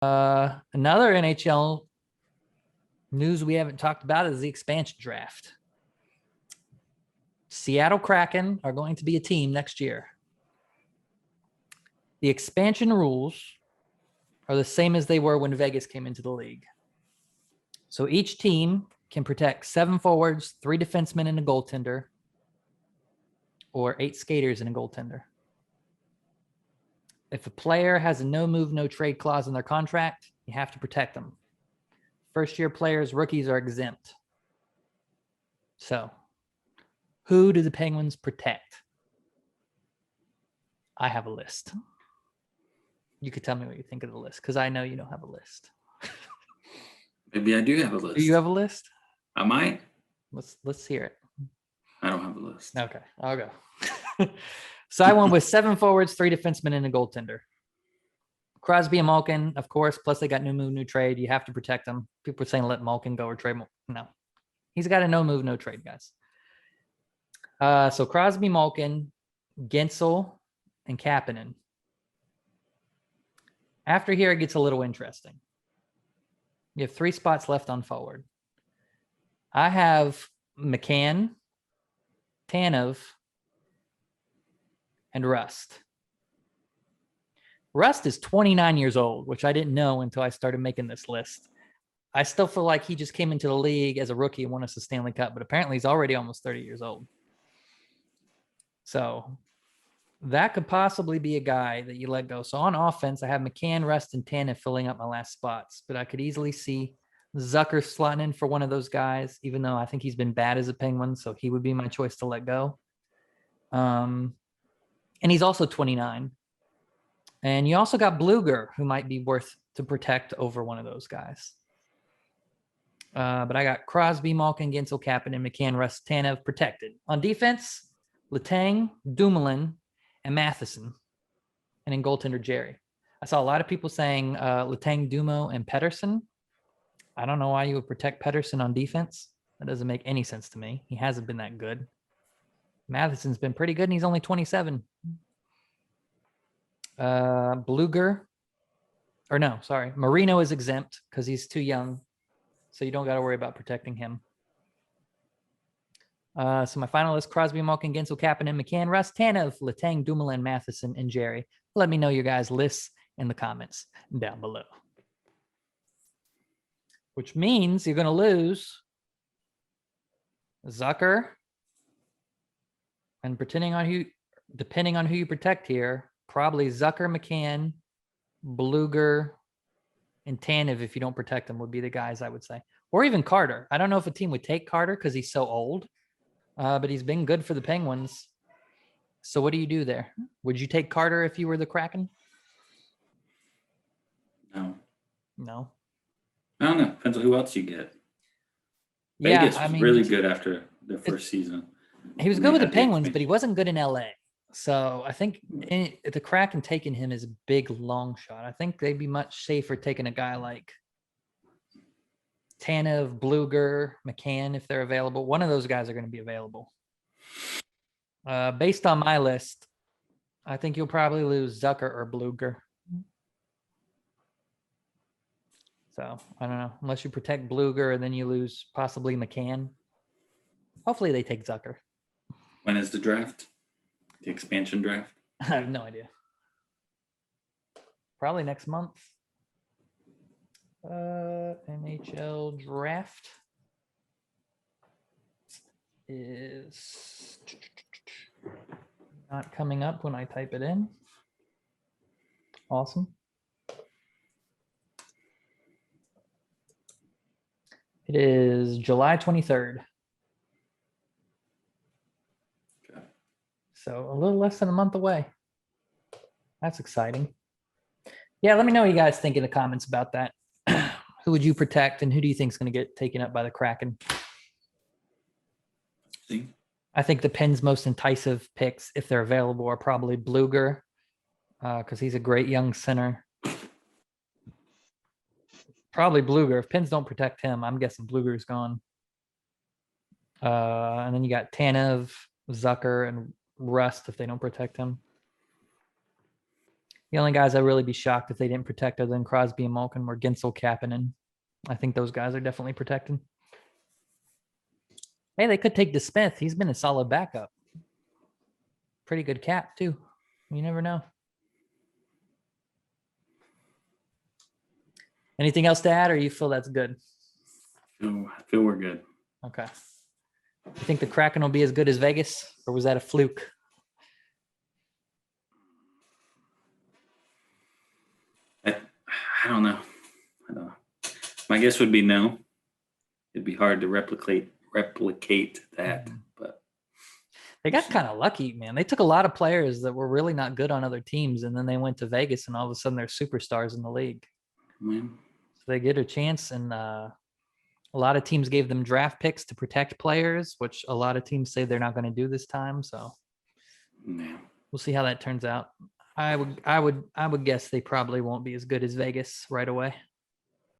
Another NHL news we haven't talked about is the expansion draft. Seattle Kraken are going to be a team next year. The expansion rules are the same as they were when Vegas came into the league. So each team can protect 7 forwards, 3 defensemen, and a goaltender, or 8 skaters and a goaltender. If a player has a no move, no trade clause in their contract, you have to protect them. First-year players, rookies are exempt. So, who do the Penguins protect? I have a list. You could tell me what you think of the list, because I know you don't have a list. Maybe I do have a list. Do you have a list? I might. Let's hear it. I don't have a list. Okay, I'll go. So I went with 7 forwards, 3 defensemen, and a goaltender. Crosby and Malkin, of course, plus they got no move, no trade. You have to protect them. People are saying let Malkin go or trade Malkin. No. He's got a no move, no trade, guys. So Crosby, Malkin, Gensel, and Kapanen. After here, it gets a little interesting. You have 3 spots left on forward. I have McCann, Tanev, and Rust. Rust is 29 years old, which I didn't know until I started making this list. I still feel like he just came into the league as a rookie and won us the Stanley Cup, but apparently he's already almost 30 years old. So that could possibly be a guy that you let go. So on offense, I have McCann, Rust, and Tanev filling up my last spots, but I could easily see Zucker slotting in for one of those guys, even though I think he's been bad as a Penguin, so he would be my choice to let go. And he's also 29. And you also got Bluger, who might be worth to protect over one of those guys. But I got Crosby, Malkin, Gensel, Kapanen, McCann, Rust, Tanev protected. On defense, Letang, Dumoulin, and Matheson. And in goaltender, Jerry. I saw a lot of people saying Letang, Dumo, and Pettersson. I don't know why you would protect Pettersson on defense. That doesn't make any sense to me. He hasn't been that good. Matheson's been pretty good, and he's only 27. Bluger. Or no, sorry. Marino is exempt because he's too young. So you don't got to worry about protecting him. So my final list, Crosby, Malkin, Gensel, Kapanen, McCann, Rust, Tanev, Letang, Dumoulin, Matheson, and Jerry. Let me know your guys' lists in the comments down below. Which means you're going to lose Zucker. And depending on who you protect here, probably Zucker, McCann, Bluger, and Tanev, if you don't protect them, would be the guys I would say. Or even Carter. I don't know if a team would take Carter because he's so old, but he's been good for the Penguins. So what do you do there? Would you take Carter if you were the Kraken? No. No. I don't know. Depends on who else you get. Yeah, Vegas was really good after their first season. He was good with the Penguins, but he wasn't good in LA. So I think the Kraken taking him is a big long shot. I think they'd be much safer taking a guy like Tanev, Bluger, McCann if they're available. One of those guys are going to be available. Based on my list, I think you'll probably lose Zucker or Bluger. So I don't know. Unless you protect Bluger and then you lose possibly McCann. Hopefully they take Zucker. When is the draft? The expansion draft? I have no idea. Probably next month. NHL draft is not coming up when I type it in. Awesome. It is July 23rd. Okay. So a little less than a month away. That's exciting. Yeah, let me know what you guys think in the comments about that. Who would you protect and who do you think is going to get taken up by the Kraken? I think the Pens' most enticing picks, if they're available, are probably Bluger, because he's a great young center. Probably Bluger. If Pens don't protect him, I'm guessing Bluger's gone. And then you got Tanev, Zucker, and Rust if they don't protect him. The only guys I'd really be shocked if they didn't protect other than Crosby and Malkin were Gensel, Kapanen. I think those guys are definitely protecting. Hey, they could take DeSmith. He's been a solid backup. Pretty good cap, too. You never know. Anything else to add, or you feel that's good? I feel we're good. Okay. You think the Kraken will be as good as Vegas, or was that a fluke? I don't know. My guess would be no. It'd be hard to replicate that, but They got kind of lucky, man. They took a lot of players that were really not good on other teams, and then they went to Vegas, and all of a sudden they're superstars in the league. man, So they get a chance, and a lot of teams gave them draft picks to protect players, which a lot of teams say they're not going to do this time. So yeah. we'll see how that turns out. I would guess they probably won't be as good as Vegas right away.